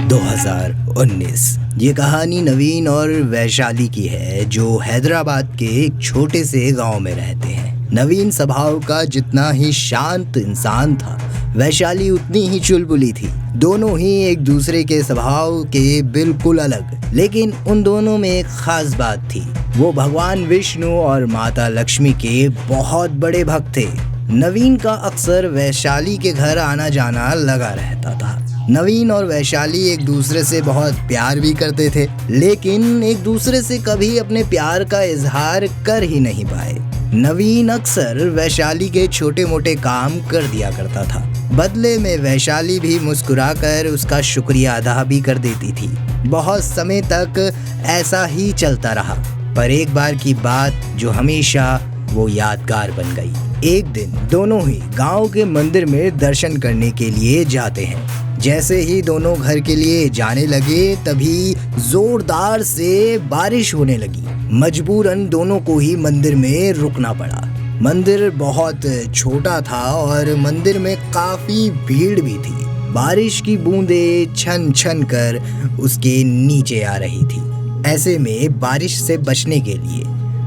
2019। ये कहानी नवीन और वैशाली की है, जो हैदराबाद के एक छोटे से गांव में रहते हैं। नवीन स्वभाव का जितना ही शांत इंसान था, वैशाली उतनी ही चुलबुली थी। दोनों ही एक दूसरे के स्वभाव के बिल्कुल अलग, लेकिन उन दोनों में एक खास बात थी। वो भगवान विष्णु और माता लक्ष्मी के बहुत बड़े भक्त थे। नवीन का अक्सर वैशाली के घर आना जाना लगा रहता था। नवीन और वैशाली एक दूसरे से बहुत प्यार भी करते थे, लेकिन एक दूसरे से कभी अपने प्यार का इजहार कर ही नहीं पाए। नवीन अक्सर वैशाली के छोटे मोटे काम कर दिया करता था। बदले में वैशाली भी मुस्कुराकर उसका शुक्रिया अदा भी कर देती थी। बहुत समय तक ऐसा ही चलता रहा, पर एक बार की बात जो हमेशा वो यादगार बन गई। एक दिन दोनों ही गांव के मंदिर में दर्शन करने के लिए जाते हैं। जैसे ही दोनों घर के लिए जाने लगे, तभी जोरदार से बारिश होने लगी। मजबूरन दोनों को ही मंदिर में रुकना पड़ा। मंदिर बहुत छोटा था और मंदिर में काफी भीड़ भी थी। बारिश की बूंदें छन छन कर उसके नीचे आ रही थी। ऐसे में बारिश से बचने के लिए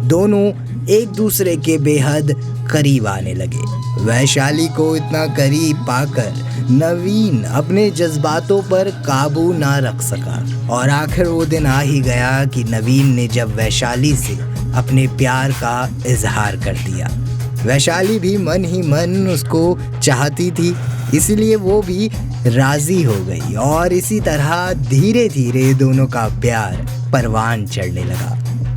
दोनों एक दूसरे के बेहद करीब आने लगे। वैशाली को इतना करीब पाकर नवीन अपने जज्बातों पर काबू ना रख सका और आखिर वो दिन आ ही गया कि नवीन ने जब वैशाली से अपने प्यार का इजहार कर दिया। वैशाली भी मन ही मन उसको चाहती थी, इसलिए वो भी राजी हो गई और इसी तरह धीरे धीरे दोनों का प्यार परवान चढ़ने लगा।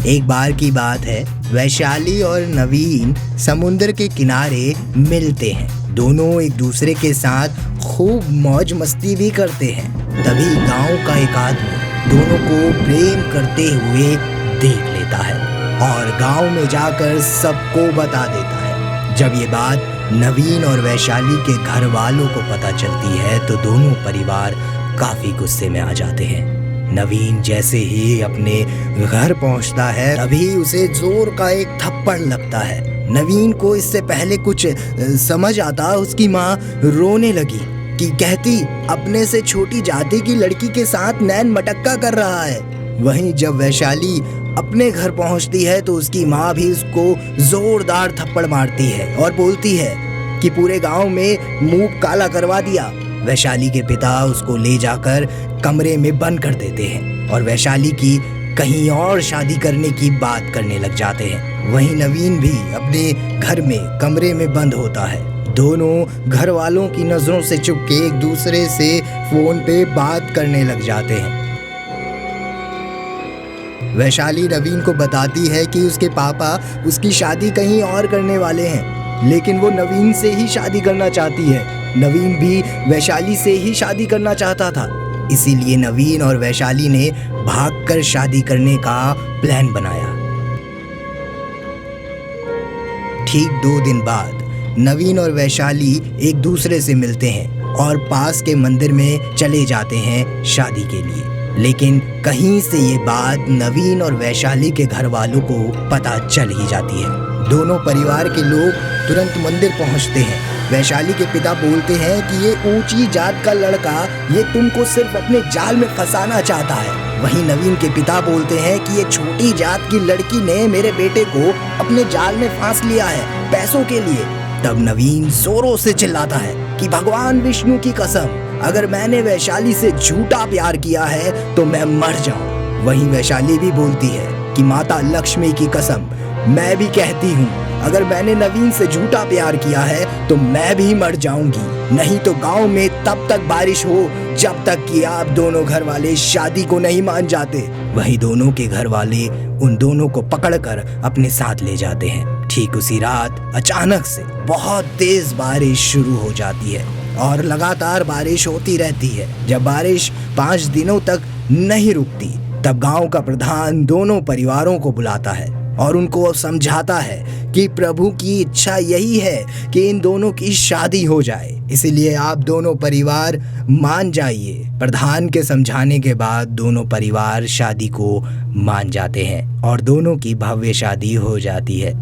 एक बार की बात है, वैशाली और नवीन समुद्र के किनारे मिलते हैं। दोनों एक दूसरे के साथ खूब मौज मस्ती भी करते हैं। तभी गांव का एक आदमी दोनों को प्रेम करते हुए देख लेता है और गांव में जाकर सबको बता देता है। जब ये बात नवीन और वैशाली के घर वालों को पता चलती है तो दोनों परिवार काफी गुस्से में आ जाते हैं। नवीन जैसे ही अपने घर पहुंचता है, तभी उसे जोर का एक थप्पड़ लगता है। नवीन को इससे पहले कुछ समझ आता, उसकी माँ रोने लगी कि कहती अपने से छोटी जाति की लड़की के साथ नैन मटक्का कर रहा है। वहीं जब वैशाली अपने घर पहुंचती है तो उसकी माँ भी उसको जोरदार थप्पड़ मारती है और बोलती है कि पूरे गांव में मुंह काला करवा दिया। वैशाली के पिता उसको ले जाकर कमरे में बंद कर देते हैं और वैशाली की कहीं और शादी करने की बात करने लग जाते हैं। वहीं नवीन भी अपने घर में कमरे में बंद होता है। दोनों घर वालों की नजरों से छुप के एक दूसरे से फोन पे बात करने लग जाते हैं। वैशाली नवीन को बताती है कि उसके पापा उसकी शादी कहीं और करने वाले हैं, लेकिन वो नवीन से ही शादी करना चाहती है। नवीन भी वैशाली से ही शादी करना चाहता था, इसीलिए नवीन और वैशाली ने भागकर शादी करने का प्लान बनाया। ठीक 2 दिन बाद नवीन और वैशाली एक दूसरे से मिलते हैं और पास के मंदिर में चले जाते हैं शादी के लिए। लेकिन कहीं से ये बात नवीन और वैशाली के घर वालों को पता चल ही जाती है। दोनों परिवार के लोग तुरंत मंदिर पहुंचते हैं। वैशाली के पिता बोलते हैं कि ये ऊंची जात का लड़का ये तुमको सिर्फ अपने जाल में फंसाना चाहता है। वहीं नवीन के पिता बोलते हैं कि ये छोटी जात की लड़की ने मेरे बेटे को अपने जाल में फांस लिया है पैसों के लिए। तब नवीन जोरों से चिल्लाता है कि भगवान विष्णु की कसम, अगर मैंने वैशाली से झूठा प्यार किया है तो मैं मर जाऊं। वहीं वैशाली भी बोलती है कि माता लक्ष्मी की कसम, मैं भी कहती हूँ अगर मैंने नवीन से झूठा प्यार किया है तो मैं भी मर जाऊंगी। नहीं तो गांव में तब तक बारिश हो जब तक कि आप दोनों घर वाले शादी को नहीं मान जाते। वहीं दोनों के घर वाले उन दोनों को पकड़कर अपने साथ ले जाते हैं। ठीक उसी रात अचानक से बहुत तेज बारिश शुरू हो जाती है और लगातार बारिश होती रहती है। जब बारिश 5 दिनों तक नहीं रुकती, तब गांव का प्रधान दोनों परिवारों को बुलाता है और उनको समझाता है कि प्रभु की इच्छा यही है कि इन दोनों की शादी हो जाए, इसलिए आप दोनों परिवार मान जाइए। प्रधान के समझाने के बाद दोनों परिवार शादी को मान जाते हैं और दोनों की भव्य शादी हो जाती है।